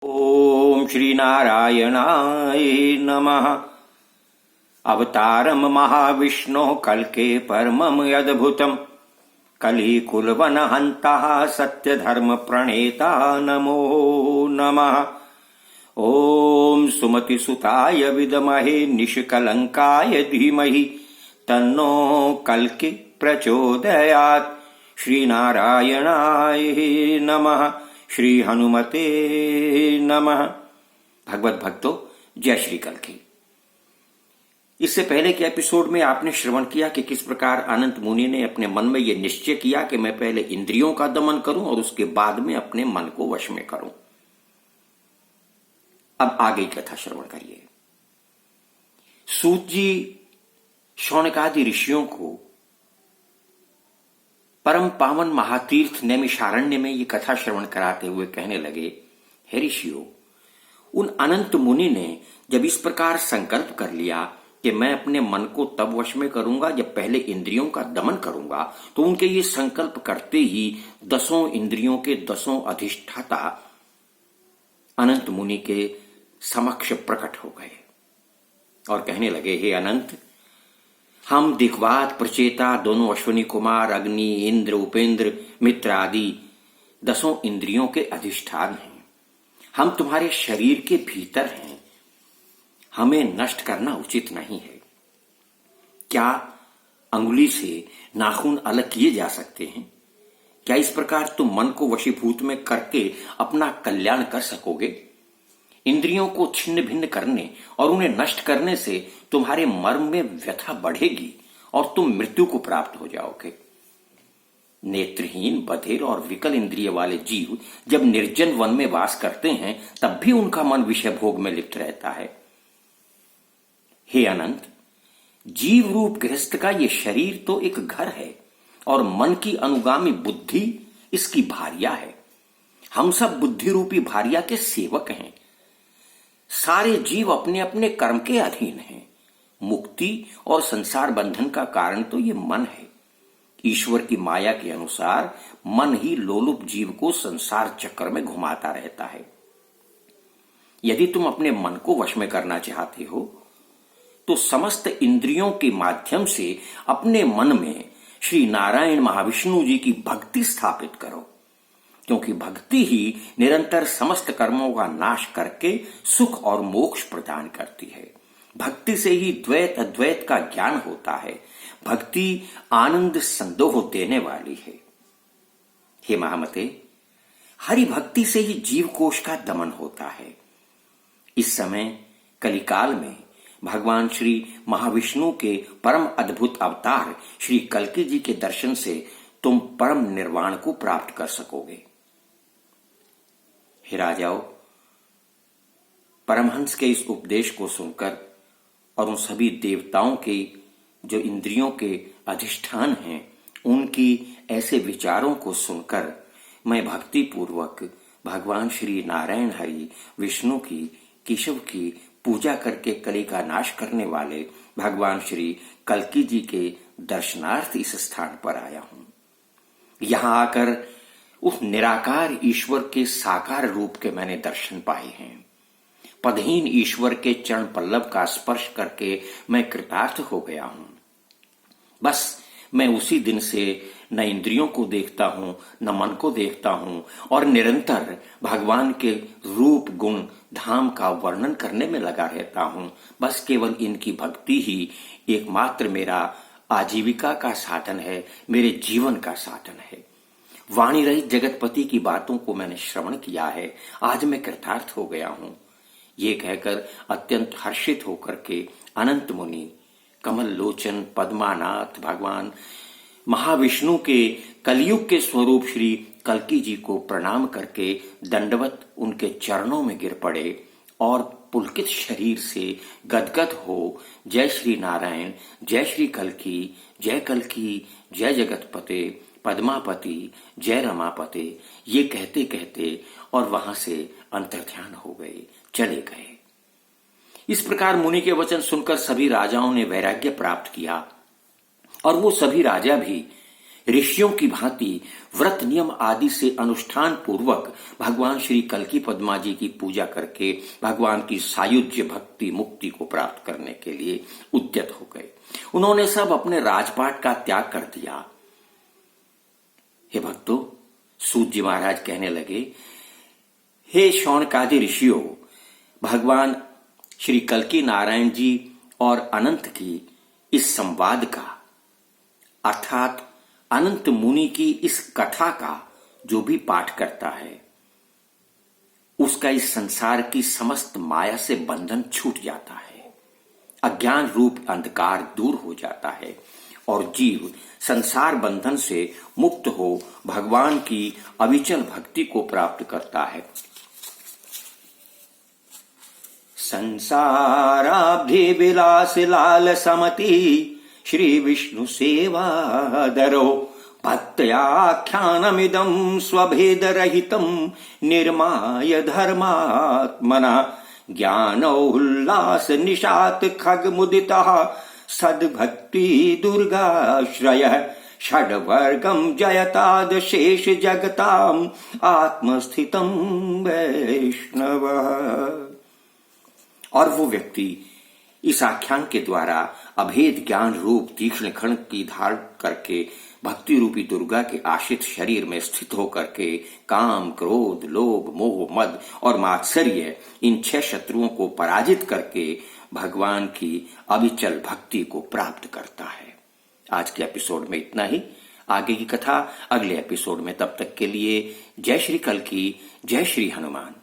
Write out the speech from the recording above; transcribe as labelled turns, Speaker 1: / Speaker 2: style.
Speaker 1: ओम श्री नारायणाय नमः। अवतारम महाविष्णु कल्के परमम अद्भुतम कलिकुलवन हंता सत्य धर्म प्रणेता नमो नमः। ओम सुमति सुताय विद्महे निष्कलंकाय धीमहि तन्नो कल्कि प्रचोदयात्। श्री नारायणाय नमः। श्री हनुमते नमः। भगवत भक्तों, जय श्री कल्कि। इससे पहले के एपिसोड में आपने श्रवण किया कि किस प्रकार अनंत मुनि ने अपने मन में यह निश्चय किया कि मैं पहले इंद्रियों का दमन करूं और उसके बाद में अपने मन को वश में करूं। अब आगे कथा श्रवण करिए। सूत जी शौनकादि ऋषियों को परम पावन महातीर्थ नैमिषारण्य में ये कथा श्रवण कराते हुए कहने लगे, हे ऋषियों, उन अनंत मुनि ने जब इस प्रकार संकल्प कर लिया कि मैं अपने मन को तब वश में करूंगा जब पहले इंद्रियों का दमन करूंगा, तो उनके ये संकल्प करते ही 10 इंद्रियों के 10 अधिष्ठाता अनंत मुनि के समक्ष प्रकट हो गए और कहने लगे, हे अनंत, हम दिक्वात प्रचेता दोनों अश्विनी कुमार अग्नि इंद्र उपेंद्र मित्र आदि 10 इंद्रियों के अधिष्ठान हैं। हम तुम्हारे शरीर के भीतर हैं, हमें नष्ट करना उचित नहीं है। क्या अंगुली से नाखून अलग किए जा सकते हैं? क्या इस प्रकार तुम मन को वशीभूत में करके अपना कल्याण कर सकोगे? इंद्रियों को छिन्न भिन्न करने और उन्हें नष्ट करने से तुम्हारे मर्म में व्यथा बढ़ेगी और तुम मृत्यु को प्राप्त हो जाओगे। नेत्रहीन, बधिर और विकल इंद्रिय वाले जीव जब निर्जन वन में वास करते हैं तब भी उनका मन विषय भोग में लिप्त रहता है। हे अनंत, जीव रूप गृहस्थ का ये शरीर तो एक घर है और मन की अनुगामी बुद्धि इसकी भार्या है। हम सब बुद्धि रूपी भार्या के सेवक हैं। सारे जीव अपने अपने कर्म के अधीन हैं। मुक्ति और संसार बंधन का कारण तो ये मन है। ईश्वर की माया के अनुसार मन ही लोलुप जीव को संसार चक्र में घुमाता रहता है। यदि तुम अपने मन को वश में करना चाहते हो तो समस्त इंद्रियों के माध्यम से अपने मन में श्री नारायण महाविष्णु जी की भक्ति स्थापित करो, क्योंकि भक्ति ही निरंतर समस्त कर्मों का नाश करके सुख और मोक्ष प्रदान करती है। भक्ति से ही द्वैत अद्वैत का ज्ञान होता है। भक्ति आनंद संदोह देने वाली है। हे महामते, हरि भक्ति से ही जीव कोश का दमन होता है। इस समय कलिकाल में भगवान श्री महाविष्णु के परम अद्भुत अवतार श्री कल्कि जी के दर्शन से तुम परम निर्वाण को प्राप्त कर सकोगे। हे राजाओं, परमहंस के इस उपदेश को सुनकर और उन सभी देवताओं के जो इंद्रियों के अधिष्ठान हैं उनकी ऐसे विचारों को सुनकर मैं भक्ति पूर्वक भगवान श्री नारायण हरि विष्णु की केशव की पूजा करके कली का नाश करने वाले भगवान श्री कल्कि जी के दर्शनार्थ इस स्थान पर आया हूं। यहां आकर उस निराकार ईश्वर के साकार रूप के मैंने दर्शन पाए हैं। पदहीन ईश्वर के चरण पल्लव का स्पर्श करके मैं कृतार्थ हो गया हूं। बस मैं उसी दिन से न इंद्रियों को देखता हूं, न मन को देखता हूं और निरंतर भगवान के रूप गुण धाम का वर्णन करने में लगा रहता हूं। बस केवल इनकी भक्ति ही एकमात्र मेरा आजीविका का साधन है, मेरे जीवन का साधन है। वाणी रहित जगतपति की बातों को मैंने श्रवण किया है, आज मैं कृतार्थ हो गया हूं। ये कहकर अत्यंत हर्षित होकर के अनंत मुनि कमल लोचन पद्मानाथ भगवान महाविष्णु के कलयुग के स्वरूप श्री कल्कि जी को प्रणाम करके दंडवत उनके चरणों में गिर पड़े और पुलकित शरीर से गदगद हो जय श्री नारायण, जय श्री कल्कि, जय जगतपते, पद्मापति, जय रमापते, ये कहते कहते और वहां से अंतर्ध्यान हो गए, चले गए। इस प्रकार मुनि के वचन सुनकर सभी राजाओं ने वैराग्य प्राप्त किया और वो सभी राजा भी ऋषियों की भांति व्रत नियम आदि से अनुष्ठान पूर्वक भगवान श्री कल्की पद्मा जी की पूजा करके भगवान की सायुज्य भक्ति मुक्ति को प्राप्त करने के लिए उद्यत हो गए। उन्होंने सब अपने राजपाट का त्याग कर दिया। हे भक्तों, सूत जी महाराज कहने लगे, हे शौनकादि ऋषियों, भगवान श्री कल्की नारायण जी और अनंत की इस संवाद का अर्थात अनंत मुनि की इस कथा का जो भी पाठ करता है उसका इस संसार की समस्त माया से बंधन छूट जाता है, अज्ञान रूप अंधकार दूर हो जाता है और जीव संसार बंधन से मुक्त हो भगवान की अविचल भक्ति को प्राप्त करता है। संसाराब्धि विलास लाल समति श्री विष्णु सेवा दरो भक्त्याख्यानमिदं स्वभेद रहितं निर्माय धर्मात्मना ज्ञानोल्लास निशात खग मुदितः सद्भक्ति दुर्गाश्रयः षड्वर्गं जयताद शेष जगताम आत्मस्थितं वैष्णवः। और वो व्यक्ति इस आख्यान के द्वारा अभेद ज्ञान रूप तीक्ष्ण खड्ग की धारण करके भक्ति रूपी दुर्गा के आश्रित शरीर में स्थित होकर के काम, क्रोध, लोभ, मोह, मद और मात्सर्य इन 6 शत्रुओं को पराजित करके भगवान की अविचल भक्ति को प्राप्त करता है। आज के एपिसोड में इतना ही। आगे की कथा अगले एपिसोड में। तब तक के लिए जय श्री कल्की, जय श्री हनुमान।